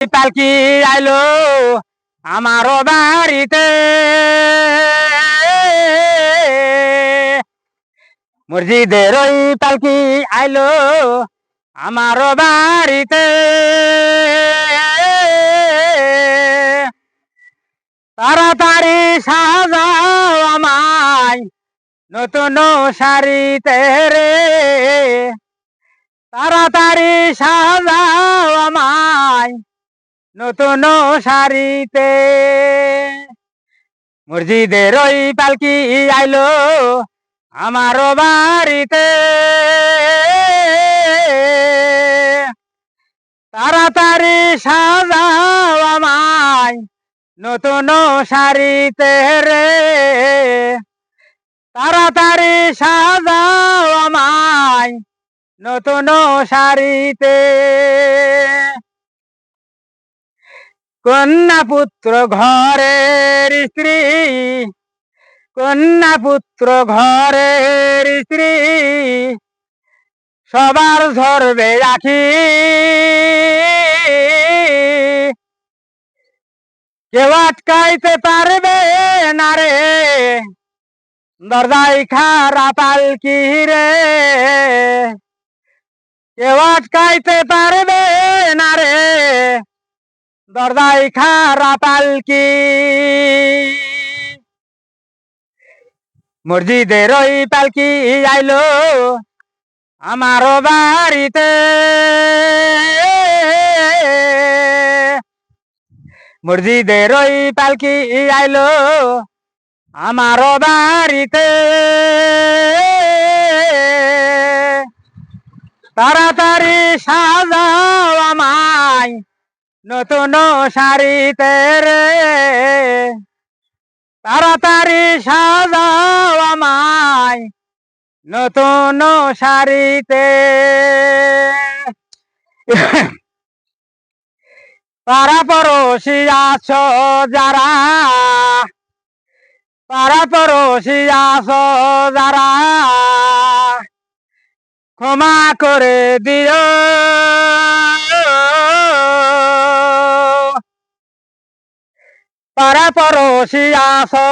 পালকি আইলো আমার বাড়িতে, মসজিদের ওই পালকি আইলো আমার বাড়িতে। তাড়াতাড়ি সাজাও আমায় নতুন শাড়িতে রে, তাড়াতাড়ি সাজাও আমায় নতুন শাড়িতে। মসজিদের ওই পালকি আইলো আমার বাড়িতে, তাড়াতাড়ি সাজাও আমায় নতুন শাড়িতে রে, তাড়াতাড়ি সাজাও আমায় নতুন শাড়িতে। কন্যা পুত্র ঘরের স্ত্রী, কন্যা পুত্র ঘরের স্ত্রী, সবার ধরবে রাখি, কেউ আটকাইতে পারবে না রে, দরজায় খারা পালকি রে, কেউ আটকাইতে পারবে না রে, দরজায় খারা পালকি। মসজিদের ওই পালকি আইলো আমার বাড়িতে, মসজিদের ওই পালকি আইলো আমার বাড়িতে। তাড়াতাড়ি সাজাও আমায় নতুন শাড়িতে রে, তাড়াতাড়ি সাজাও আমায় নতুন শাড়িতে। পাড়া পড়োশি আছো যারা, পাড়া পড়োশি আছো যারা, ক্ষমা করে দিও, পাড়া পড়োশি আছো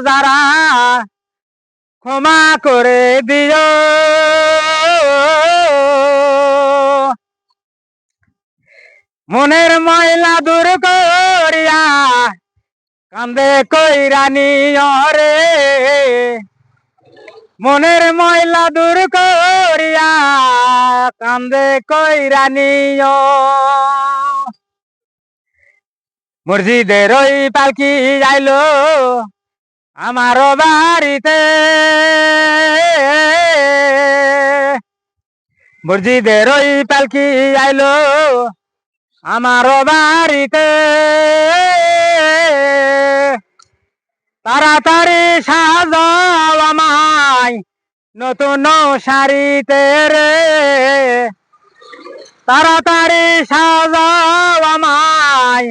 যারা, ক্ষমা করে দিও। মনের ময়লা দূর করিয়া কান্দে কইরা নিও রে, মনের ময়লা দূর করিয়া কান্দে কইরা নিও। মসজিদের ওই পালকি আইলো আমার বাড়িতে, মসজিদের ওই পালকি আইলো আমার বাড়িতে। তাড়াতাড়ি সাজাও আমায় নতুন শাড়িতে রে, তাড়াতাড়ি সাজাও আমায়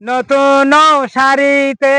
নতুন শাড়িতে।